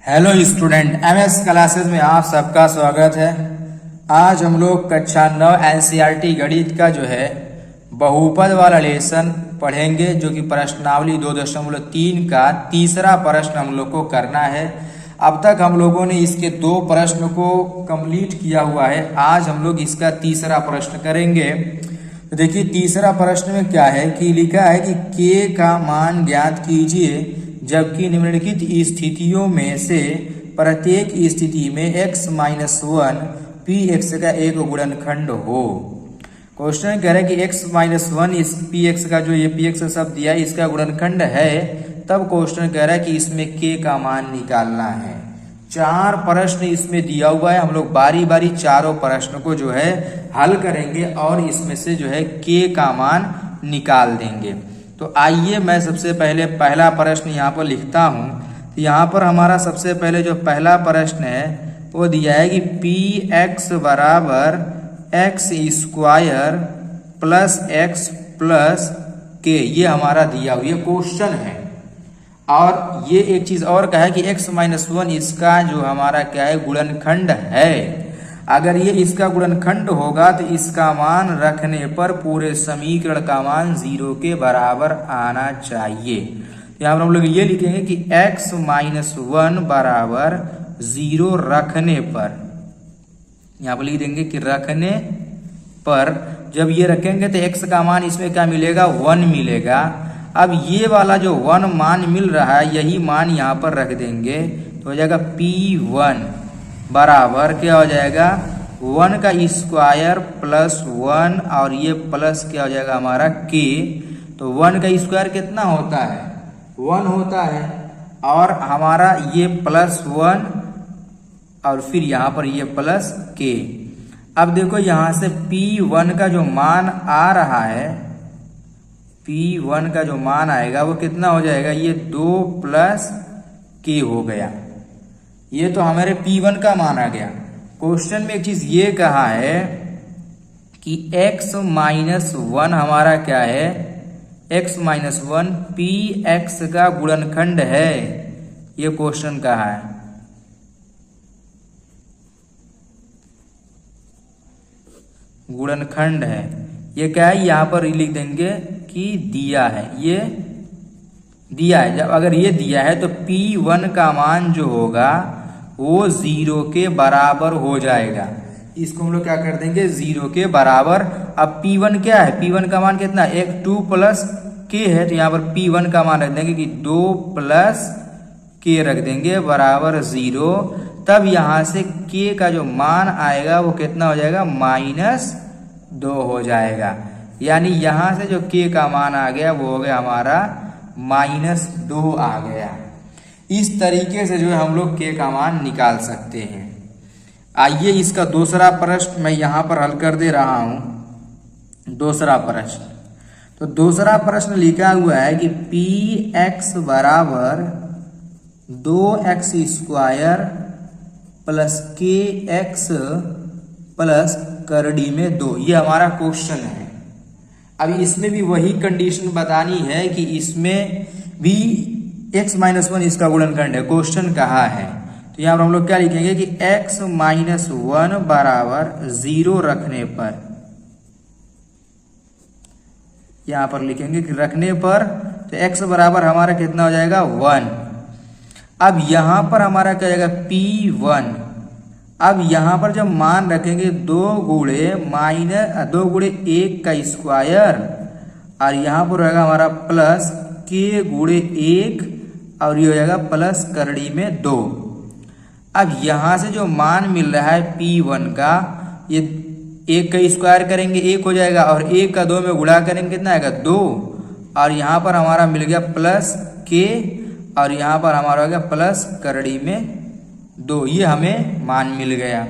Hello student, MS classes में आप सबका स्वागत है। आज हम लोग कक्षा 9 एनसीईआरटी गणित का जो है बहुपद वाला लेसन पढ़ेंगे, जो कि प्रश्नावली 2.3 का तीसरा प्रश्न हम लोग को करना है। अब तक हम लोगों ने इसके 2 प्रश्न को कंप्लीट किया हुआ है। आज हम लोग इसका तीसरा प्रश्न करेंगे। तो देखिए, तीसरा प्रश्न में क्या है कि लिखा है कि k का मान ज्ञात कीजिए जबकि निम्नलिखित स्थितियों में से प्रत्येक स्थिति में x-1 px का एक गुणनखंड हो। क्वेश्चन कह रहे हैं कि x-1 इस px का जो ये px शब्द दिया है इसका गुणनखंड है। तब क्वेश्चन कह रहा है कि इसमें k का मान निकालना है। 4 प्रश्न इसमें दिया हुआ है। हम लोग बारी बारी चारों प्रश्न को जो है हल करेंगे और इसमें से जो है k का मान निकाल देंगे। तो आइए मैं सबसे पहले पहला प्रश्न यहाँ पर लिखता हूँ। तो यहाँ पर हमारा सबसे पहले जो पहला प्रश्न है वो दिया है कि px बराबर x² plus x plus k, ये हमारा दिया हुआ क्वेश्चन है। और ये एक चीज और कहा है कि x-1 इसका जो हमारा क्या है गुणनखंड है। अगर ये इसका गुणनखंड होगा तो इसका मान रखने पर पूरे समीकरण का मान 0 के बराबर आना चाहिए। यहाँ पर हम लोग ये लिखेंगे कि x-1 बराबर 0 रखने पर, यहाँ पर लिख देंगे कि रखने पर जब ये रखेंगे तो x का मान इसमें क्या मिलेगा, 1 मिलेगा। अब ये वाला जो 1 मान मिल रहा है यही मान यहाँ पर रख देंगे तो हो जाएगा p1 बराबर क्या हो जाएगा 1 का स्क्वायर प्लस 1 और ये प्लस क्या हो जाएगा हमारा k। तो 1 का स्क्वायर कितना होता है, 1 होता है, और हमारा ये प्लस 1 और फिर यहाँ पर ये प्लस k। अब देखो यहाँ से p1 का जो मान आ रहा है, p1 का जो मान आएगा वो कितना हो जाएगा, ये 2 प्लस k हो गया। ये तो हमारे p1 का मान आ गया। क्वेश्चन में एक चीज ये कहा है कि x-1 हमारा क्या है, x-1 px का गुणनखंड है। ये क्वेश्चन कहा है। गुणनखंड है, ये क्या है, यहाँ पर लिख देंगे कि दिया है, ये दिया है। जब अगर ये दिया है तो p1 का मान जो होगा वो 0 के बराबर हो जाएगा। इसको हम लोग क्या कर देंगे, 0 के बराबर। अब p1 क्या है, p1 का मान कितना है, 2 प्लस k है, तो यहाँ पर p1 का मान रख देंगे कि 2 प्लस k रख देंगे बराबर 0। तब यहाँ से k का जो मान आएगा वो कितना हो जाएगा, -2 हो जाएगा। यानी यहाँ से जो k का मान आ गया वो हो गया हमारा -2 आ गया। इस तरीके से जो है हम लोग k का मान निकाल सकते हैं। आइए इसका दूसरा प्रश्न मैं यहाँ पर हल कर दे रहा हूँ। दूसरा प्रश्न, तो दूसरा प्रश्न लिखा हुआ है कि px बराबर 2x² प्लस kx प्लस करड़ी में 2, ये हमारा क्वेश्चन है। अब इसमें भी वही कंडीशन बतानी है कि इसमें भी x-1 इसका गुणनखंड है, क्वेश्चन कहा है। तो यहाँ पर हम लोग क्या लिखेंगे कि x-1 बराबर 0 रखने पर, यहाँ पर लिखेंगे कि रखने पर, तो x बराबर हमारा कितना हो जाएगा, 1। अब यहाँ पर हमारा क्या जाएगा, p1। अब यहाँ पर जब मान रखेंगे 2 गुणे 1 का स्क्वायर, और यहाँ पर रहेगा हमारा प्लस k गुणे 1 और ये हो जाएगा प्लस करड़ी में 2। अब यहाँ से जो मान मिल रहा है p1 का, ये 1 का स्क्वायर करेंगे 1 हो जाएगा, और 1 का 2 में गुणा करेंगे कितना आएगा, 2। और यहाँ पर हमारा मिल गया प्लस k, और यहाँ पर हमारा हो गया प्लस करड़ी में 2। ये हमें मान मिल गया।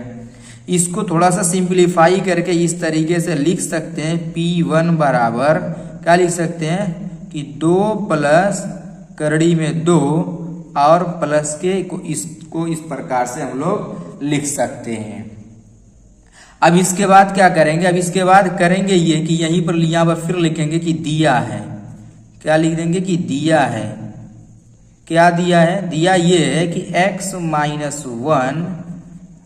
इसको थोड़ा सा सिंप्लीफाई करके इस तरीके से लिख सकते हैं, p1 बराबर क्या लिख सकते हैं कि 2 प्लस करड़ी में 2 और प्लस के इसको इस प्रकार से हम लोग लिख सकते हैं। अब इसके बाद क्या करेंगे, अब इसके बाद करेंगे ये कि यहीं पर यहाँ पर फिर लिखेंगे कि दिया है, क्या लिख देंगे कि दिया है क्या दिया है, दिया ये है कि x माइनस 1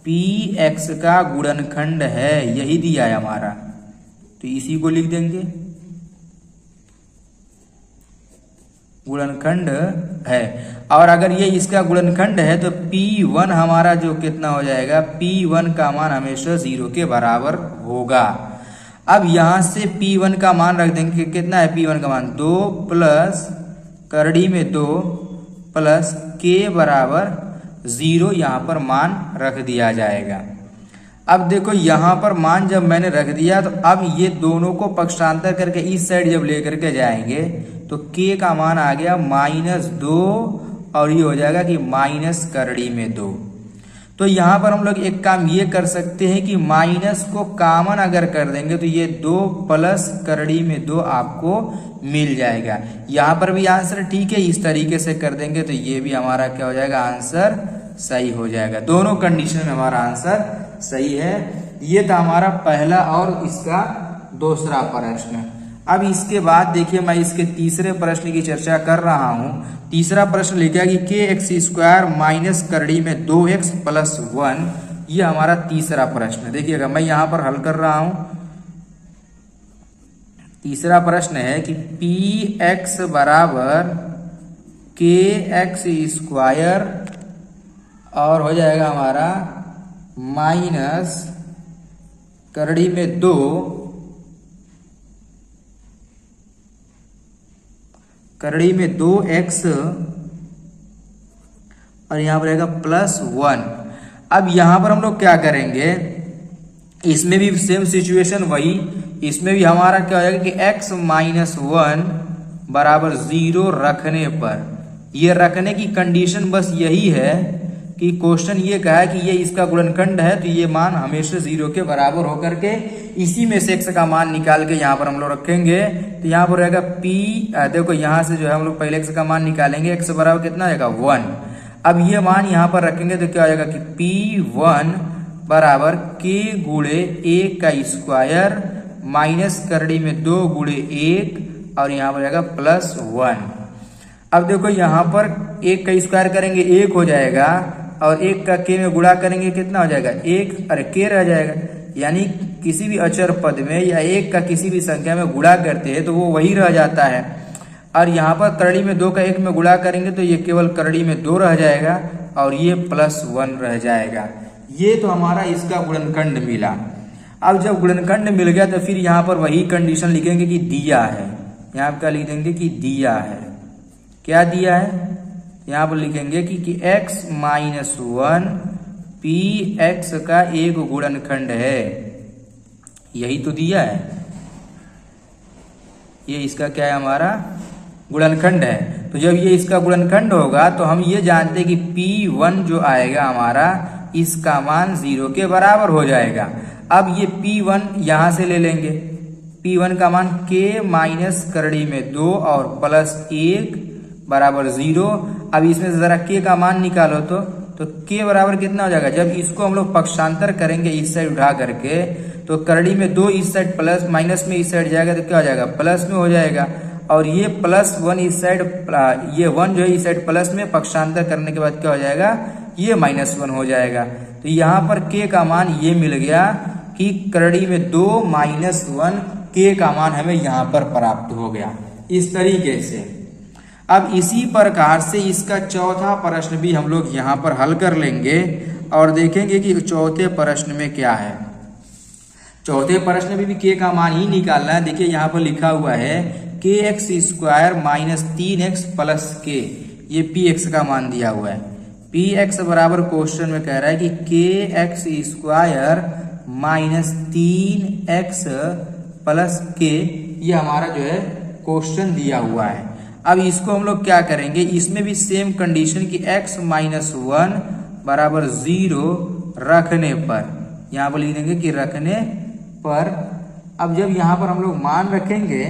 पी एक्स का गुणनखंड है, यही दिया है हमारा। तो इसी को लिख देंगे, गुणनखंड है। और अगर ये इसका गुणनखंड है तो P1 हमारा जो कितना हो जाएगा, P1 का मान हमेशा 0 के बराबर होगा। अब यहां से P1 का मान रख देंगे, कितना है P1 का मान 2 प्लस करड़ी में 2 प्लस k बराबर 0, यहाँ पर मान रख दिया जाएगा। अब देखो यहाँ पर मान जब मैंने रख दिया तो अब ये दोनों को पक्षांतर करके इस साइड जब लेकर के जाएंगे तो k का मान आ गया -2 और ये हो जाएगा कि माइनस करड़ी में 2। तो यहाँ पर हम लोग एक काम ये कर सकते हैं कि माइनस को कॉमन अगर कर देंगे तो ये 2 प्लस करड़ी में 2 आपको मिल जाएगा। यहाँ पर भी आंसर ठीक है, इस तरीके से कर देंगे तो ये भी हमारा क्या हो जाएगा, आंसर सही हो जाएगा। दोनों कंडीशन में हमारा आंसर सही है। ये था हमारा पहला और इसका दूसरा प्रश्न। अब इसके बाद देखिए मैं इसके तीसरे प्रश्न की चर्चा कर रहा हूं। तीसरा प्रश्न लिखा कि के एक्स स्क्वायर माइनस करड़ी में 2x प्लस 1, ये हमारा तीसरा प्रश्न। देखिएगा मैं यहां पर हल कर रहा हूं। तीसरा प्रश्न है कि पी एक्स बराबर के एक्स स्क्वायर और हो जाएगा हमारा माइनस करड़ी में 2 करड़ी में 2x और यहां पर रहेगा प्लस 1। अब यहां पर हम लोग क्या करेंगे, इसमें भी सेम सिचुएशन वही, इसमें भी हमारा क्या हो जाएगा कि x माइनस 1 बराबर 0 रखने पर, ये रखने की कंडीशन बस यही है कि क्वेश्चन ये कहा है कि ये इसका गुणनखंड है तो ये मान हमेशा 0 के बराबर होकर के इसी में से x का मान निकाल के यहाँ पर हम लोग रखेंगे। तो यहाँ पर रहेगा p, देखो यहाँ से जो है हम लोग पहले x का मान निकालेंगे, x बराबर कितना आएगा 1। अब ये मान यहाँ पर रखेंगे तो क्या हो जाएगा कि P1 बराबर k गुणे 1 का स्क्वायर माइनस करड़ी में 2 गुणे 1 और यहाँ पर जाएगा प्लस 1। अब देखो यहाँ पर 1 का स्क्वायर करेंगे 1 हो जाएगा और 1 का k में गुणा करेंगे कितना हो जाएगा 1, अरे k रह जाएगा। यानी किसी भी अचर पद में या 1 का किसी भी संख्या में गुणा करते हैं तो वो वही रह जाता है। और यहाँ पर करड़ी में 2 का 1 में गुणा करेंगे तो ये केवल करड़ी में 2 रह जाएगा और ये प्लस 1 रह जाएगा। ये तो हमारा इसका गुणनखंड मिला। अब जब गुणनखंड मिल गया तो फिर यहाँ पर वही कंडीशन लिखेंगे कि दिया है। यहाँ पर क्या लिख देंगे कि दिया है, क्या दिया है, यहाँ पर लिखेंगे कि x माइनस 1 पी एक्स का एक गुणनखंड है, यही तो दिया है। ये इसका क्या है, हमारा गुणनखंड है। तो जब ये इसका गुणनखंड होगा तो हम ये जानते हैं कि P1 जो आएगा हमारा, इसका मान 0 के बराबर हो जाएगा। अब ये P1 यहां से ले लेंगे, P1 का मान k माइनस करड़ी में 2 और प्लस 1 बराबर 0। अब इसमें से जरा k का मान निकालो तो k बराबर कितना हो जाएगा, जब इसको हम लोग पक्षांतर करेंगे इस साइड उठा करके तो करड़ी में 2 इस साइड प्लस, माइनस में इस साइड जाएगा तो क्या हो जाएगा, प्लस में हो जाएगा। और ये प्लस 1 इस साइड, ये 1 जो है इस साइड प्लस में पक्षांतर करने के बाद क्या हो जाएगा, ये -1 हो जाएगा। तो यहाँ पर k का मान ये मिल गया कि करड़ी में 2 -1 k का मान हमें यहाँ पर प्राप्त हो गया। इस तरीके से अब इसी प्रकार से इसका चौथा प्रश्न भी हम लोग यहाँ पर हल कर लेंगे और देखेंगे कि चौथे प्रश्न में क्या है। चौथे प्रश्न में भी k का मान ही निकालना है। देखिए यहाँ पर लिखा हुआ है के x square minus 3x plus k, ये पी एक्स का मान दिया हुआ है। पी एक्स बराबर क्वेश्चन में कह रहा है कि के x square minus 3x plus k, ये हमारा जो है क्वेश्चन दिया हुआ है। अब इसको हम लोग क्या करेंगे, इसमें भी सेम कंडीशन की x माइनस 1 बराबर 0 रखने पर, यहाँ पर लिख देंगे कि रखने पर। अब जब यहाँ पर हम लोग मान रखेंगे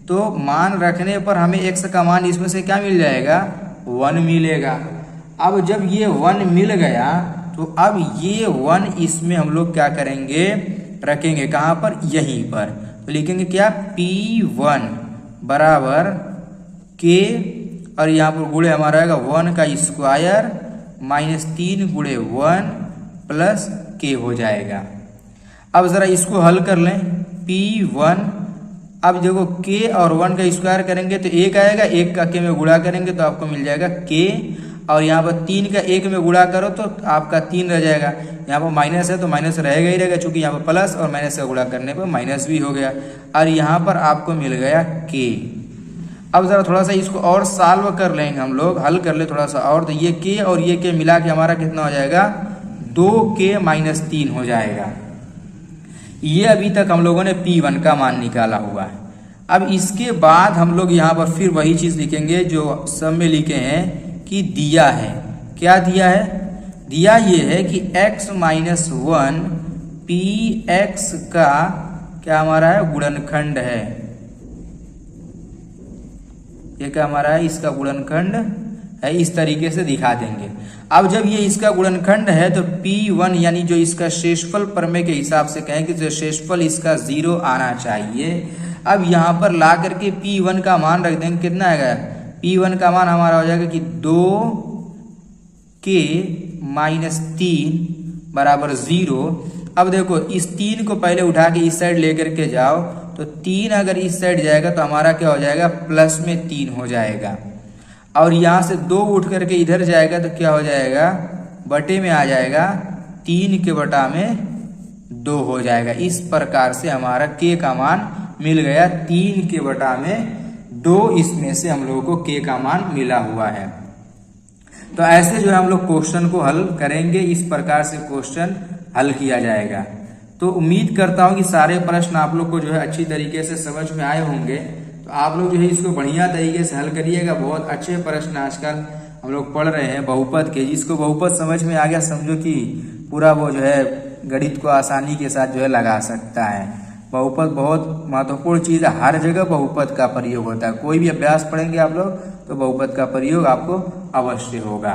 तो मान रखने पर हमें x का मान इसमें से क्या मिल जाएगा, 1 मिलेगा। अब जब ये 1 मिल गया तो अब ये 1 इसमें हम लोग क्या करेंगे, रखेंगे कहाँ पर, यहीं पर। तो लिखेंगे क्या, P1 बराबर k और यहाँ पर गुणे हमारा आएगा 1 का स्क्वायर माइनस 3 गुणे 1 प्लस के हो जाएगा। अब ज़रा इसको हल कर लें P1। अब देखो k और 1 का स्क्वायर करेंगे तो 1 आएगा, 1 का k में गुणा करेंगे तो आपको मिल जाएगा k, और यहाँ पर 3 का 1 में गुणा करो तो आपका 3 रह जाएगा। यहाँ पर माइनस है तो माइनस रहेगा ही रहेगा, चूंकि यहाँ पर प्लस और माइनस का गुणा करने पर माइनस भी हो गया, और यहाँ पर आपको मिल गया k। अब ज़रा थोड़ा सा इसको और सॉल्व कर लेंगे हम लोग, हल कर ले थोड़ा सा और, तो ये k और ये k मिला के हमारा कितना हो जाएगा 2k माइनस 3 हो जाएगा। ये अभी तक हम लोगों ने P1 का मान निकाला हुआ है। अब इसके बाद हम लोग यहाँ पर फिर वही चीज़ लिखेंगे जो सब में लिखे हैं कि दिया है। क्या दिया है? दिया ये है कि x माइनस 1 px का क्या हमारा है गुणनखंड है। ये क्या हमारा है, इसका गुणनखंड है, इस तरीके से दिखा देंगे। अब जब ये इसका गुणनखंड है तो P1 यानी जो इसका शेषफल प्रमेय के हिसाब से कहें कि जो शेषफल इसका 0 आना चाहिए। अब यहाँ पर ला करके P1 का मान रख देंगे, कितना आएगा P1 का मान हमारा हो जाएगा कि 2k माइनस 3 बराबर 0। अब देखो इस 3 को पहले उठा के इस साइड लेकर के जाओ तो 3 अगर इस साइड जाएगा तो हमारा क्या हो जाएगा प्लस में 3 हो जाएगा, और यहाँ से 2 उठ करके इधर जाएगा तो क्या हो जाएगा बटे में आ जाएगा, 3 के बटा में 2 हो जाएगा। इस प्रकार से हमारा k का मान मिल गया 3 के बटा में 2, इसमें से हम लोगों को k का मान मिला हुआ है। तो ऐसे जो है हम लोग क्वेश्चन को हल करेंगे, इस प्रकार से क्वेश्चन हल किया जाएगा। तो उम्मीद करता हूँ कि सारे प्रश्न आप लोग को जो है अच्छी तरीके से समझ में आए होंगे। तो आप लोग जो है इसको बढ़िया तरीके से हल करिएगा। बहुत अच्छे प्रश्न आजकल हम लोग पढ़ रहे हैं बहुपद के। जिसको बहुपद समझ में आ गया समझो कि पूरा वो जो है गणित को आसानी के साथ जो है लगा सकता है। बहुपद बहुत महत्वपूर्ण चीज़ है, हर जगह बहुपद का प्रयोग होता है। कोई भी अभ्यास पढ़ेंगे आप लोग तो बहुपद का प्रयोग आपको अवश्य होगा।